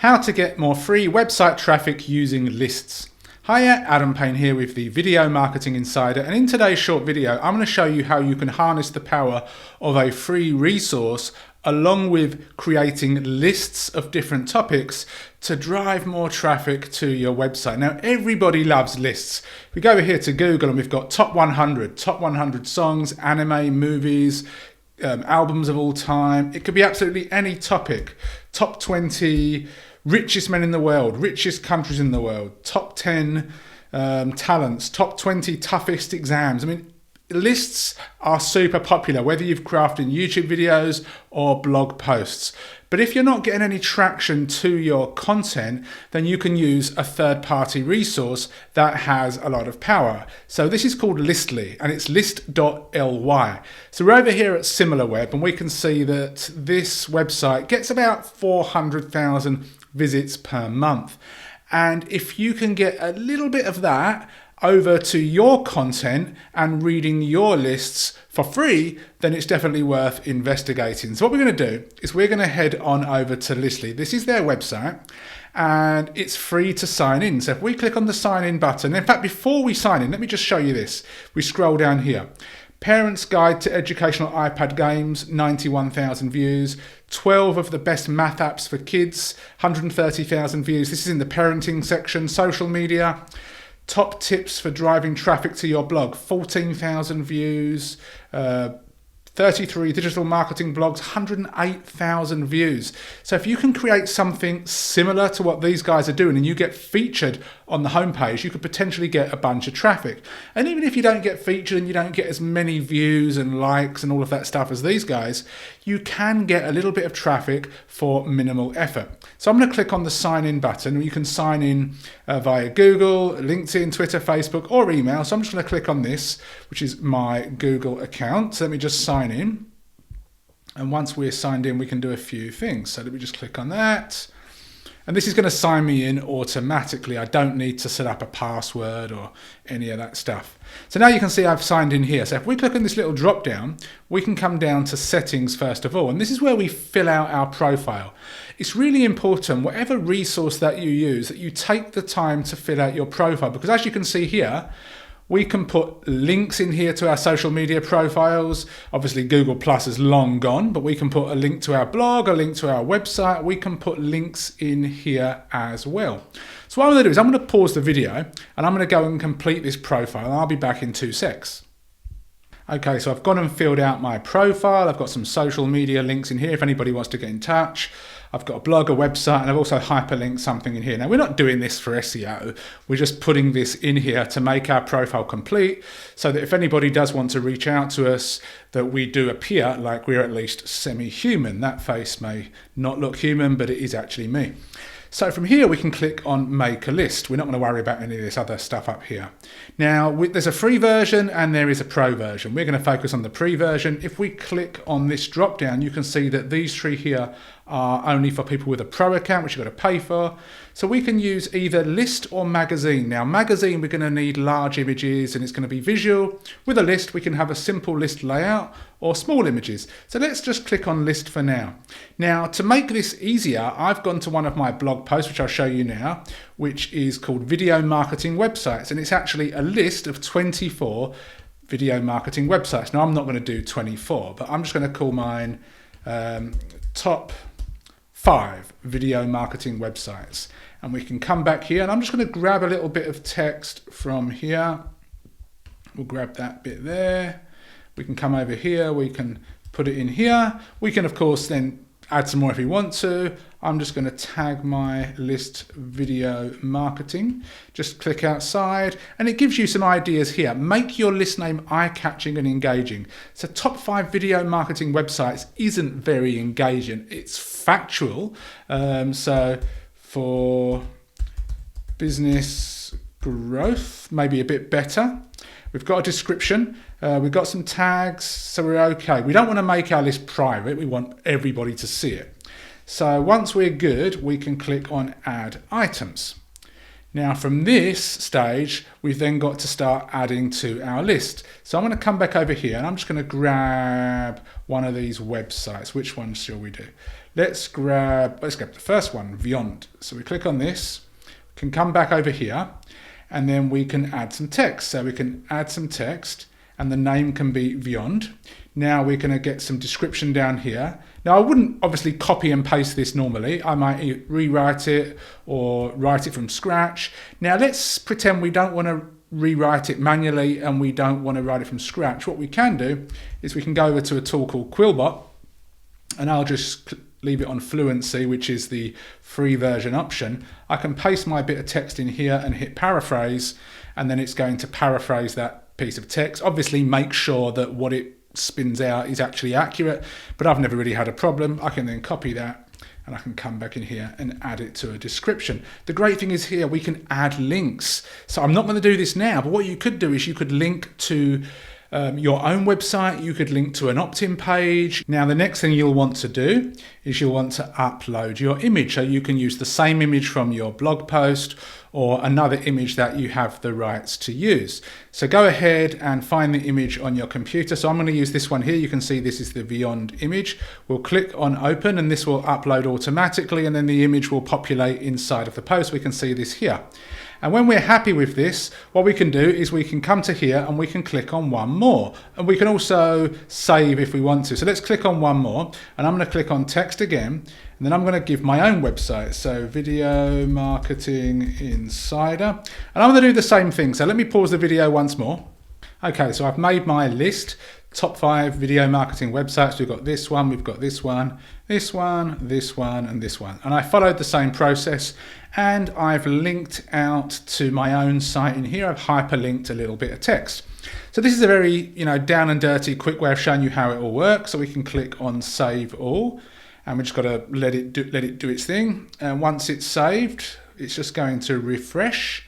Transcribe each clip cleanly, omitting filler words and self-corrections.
How to get more free website traffic using lists. Hiya, Adam Payne here with the Video Marketing Insider, and in today's short video I'm going to show you how you can harness the power of a free resource along with creating lists of different topics to drive more traffic to your website. Now everybody loves lists. We go over here to Google and we've got top 100 songs, anime, movies, albums of all time. It could be absolutely any topic. Top 20 richest men in the world, richest countries in the world, top 10 talents, top 20 toughest exams. I mean, lists are super popular, whether you've crafted YouTube videos or blog posts. But if you're not getting any traction to your content, then you can use a third-party resource that has a lot of power. So this is called Listly, and it's list.ly. So we're over here at SimilarWeb, and we can see that this website gets about 400,000 visits per month. And if you can get a little bit of that over to your content and reading your lists for free, then it's definitely worth investigating. So what we're going to do is we're going to head on over to Listly. This is their website and it's free to sign in. So if we click on the sign in button, in fact, before we sign in, let me just show you this. We scroll down here. Parents Guide to Educational iPad Games, 91,000 views. 12 of the best math apps for kids, 130,000 views. This is in the parenting section. Social media. Top tips for driving traffic to your blog, 14,000 views. 33 digital marketing blogs, 108,000 views. So if you can create something similar to what these guys are doing and you get featured on the homepage, you could potentially get a bunch of traffic. And even if you don't get featured and you don't get as many views and likes and all of that stuff as these guys, you can get a little bit of traffic for minimal effort. So I'm going to click on the sign in button. You can sign in via Google, LinkedIn, Twitter, Facebook, or email. So I'm just going to click on this, which is my Google account. So let me just sign in. And once we're signed in, we can do a few things. So let me just click on that. And this is going to sign me in automatically. I don't need to set up a password or any of that stuff. So now you can see I've signed in here. So if we click on this little drop down, we can come down to settings first of all. And this is where we fill out our profile. It's really important, whatever resource that you use, that you take the time to fill out your profile. Because as you can see here, we can put links in here to our social media profiles. Obviously Google Plus is long gone, but we can put a link to our blog, a link to our website. We can put links in here as well. So what I'm going to do is I'm going to pause the video and I'm going to go and complete this profile and I'll be back in 2 secs. Okay, so I've gone and filled out my profile. I've got some social media links in here if anybody wants to get in touch. I've got a blog, a website, and I've also hyperlinked something in here. Now, we're not doing this for SEO. We're just putting this in here to make our profile complete so that if anybody does want to reach out to us, that we do appear like we're at least semi-human. That face may not look human, but it is actually me. So from here, we can click on Make a List. We're not going to worry about any of this other stuff up here. Now, there's a free version and there is a pro version. We're going to focus on the free version. If we click on this drop down, you can see that these three here are only for people with a pro account, which you've got to pay for. So we can use either list or magazine. Now, magazine, we're going to need large images and it's going to be visual. With a list, we can have a simple list layout or small images. So let's just click on list for now. Now, to make this easier, I've gone to one of my blog posts, which I'll show you now, which is called Video Marketing Websites. And it's actually a list of 24 video marketing websites. Now, I'm not going to do 24, but I'm just going to call mine top 5 video marketing websites. And we can come back here and I'm just going to grab a little bit of text from here. We'll grab that bit there. We can come over here. We can put it in here. We can, of course, then add some more if we want to. I'm just going to tag my list video marketing. Just click outside and it gives you some ideas here. Make your list name eye-catching and engaging. So top 5 video marketing websites isn't very engaging. It's factual. So for business growth, maybe a bit better. We've got a description. We've got some tags, so we're okay. We don't want to make our list private. We want everybody to see it. So once we're good, we can click on Add Items. Now from this stage, we've then got to start adding to our list. So I'm going to come back over here and I'm just going to grab one of these websites. Which one shall we do? let's grab the first one, beyond. So we click on this, can come back over here, and then we can add some text. So we can add some text, and the name can be beyond. Now we're going to get some description down here. Now I wouldn't obviously copy and paste this normally. I might rewrite it or write it from scratch. Now let's pretend we don't want to rewrite it manually and we don't want to write it from scratch. What we can do is we can go over to a tool called Quillbot, and I'll just leave it on fluency, which is the free version option. I can paste my bit of text in here and hit paraphrase, and then it's going to paraphrase that piece of text. Obviously make sure that what it spins out is actually accurate, but I've never really had a problem. I can then copy that and I can come back in here and add it to a description. The great thing is here we can add links. So I'm not going to do this now, but what you could do is you could link to your own website, you could link to an opt-in page. Now the next thing you'll want to do is you'll want to upload your image. So you can use the same image from your blog post or another image that you have the rights to use. So go ahead and find the image on your computer. So I'm going to use this one here. You can see this is the Beyond image. We'll click on open and this will upload automatically, and then the image will populate inside of the post. We can see this here. And when we're happy with this, what we can do is we can come to here and we can click on one more. And we can also save if we want to. So let's click on one more, and I'm going to click on text again, and then I'm going to give my own website. So Video Marketing Insider. And I'm going to do the same thing. So let me pause the video once more. Okay, so I've made my list. Top 5 video marketing websites. We've got this one, we've got this one, this one, this one, and this one. And I followed the same process, and I've linked out to my own site in here. I've hyperlinked a little bit of text. So this is a very, down and dirty, quick way of showing you how it all works. So we can click on Save All, and we just got to let it do its thing. And once it's saved, it's just going to refresh.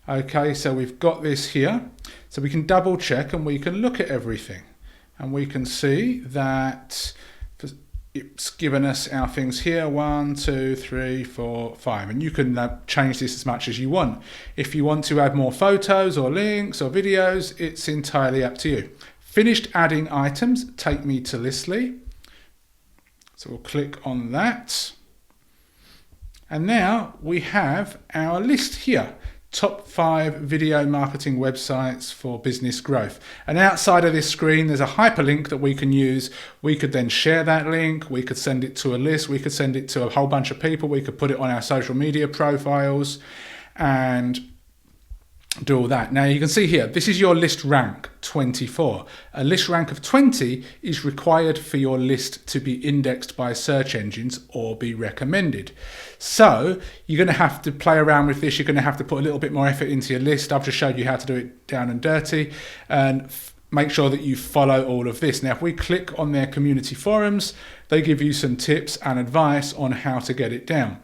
Okay, so we've got this here. So we can double check and we can look at everything. And we can see that it's given us our things here, 1, 2, 3, 4, 5. And you can change this as much as you want. If you want to add more photos or links or videos, it's entirely up to you. Finished adding items, take me to Listly. So we'll click on that. And now we have our list here. Top 5 video marketing websites for business growth. And outside of this screen, there's a hyperlink that we can use. We could then share that link. We could send it to a list. We could send it to a whole bunch of people. We could put it on our social media profiles and do all that. Now you can see here, this is your list rank 24. A list rank of 20 is required for your list to be indexed by search engines or be recommended. So you're going to have to play around with this. You're going to have to put a little bit more effort into your list. I've just showed you how to do it down and dirty, and make sure that you follow all of this. Now, if we click on their community forums, they give you some tips and advice on how to get it down.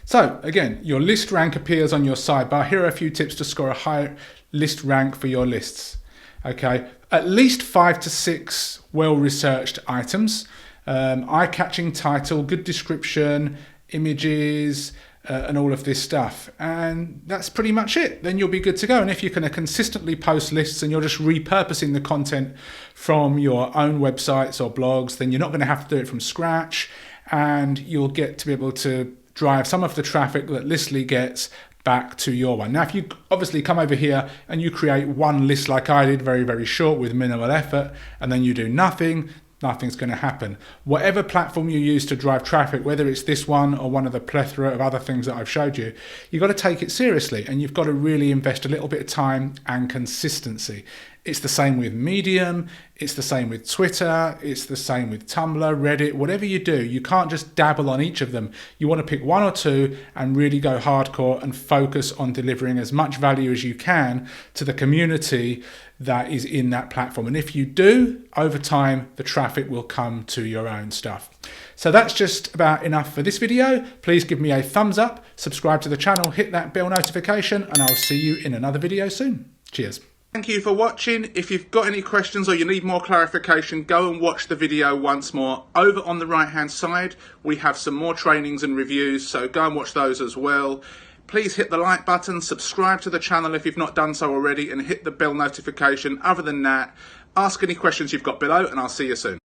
So again, your list rank appears on your sidebar. Here are a few tips to score a high list rank for your lists. Okay, at least 5 to 6 well-researched items, eye-catching title, good description, images, and all of this stuff. And that's pretty much it. Then you'll be good to go. And if you can consistently post lists and you're just repurposing the content from your own websites or blogs, then you're not going to have to do it from scratch, and you'll get to be able to drive some of the traffic that Listly gets back to your one. Now, if you obviously come over here and you create one list like I did, very, very short with minimal effort, and then you do nothing, nothing's going to happen. Whatever platform you use to drive traffic, whether it's this one or one of the plethora of other things that I've showed you, you've got to take it seriously, and you've got to really invest a little bit of time and consistency. It's the same with Medium, it's the same with Twitter, it's the same with Tumblr, Reddit, whatever you do, you can't just dabble on each of them. You want to pick one or two and really go hardcore and focus on delivering as much value as you can to the community that is in that platform. And if you do, over time, the traffic will come to your own stuff. So that's just about enough for this video. Please give me a thumbs up, subscribe to the channel, hit that bell notification, and I'll see you in another video soon. Cheers. Thank you for watching. If you've got any questions or you need more clarification, go and watch the video once more. Over on the right hand side, we have some more trainings and reviews, so go and watch those as well. Please hit the like button, subscribe to the channel if you've not done so already, and hit the bell notification. Other than that, ask any questions you've got below, and I'll see you soon.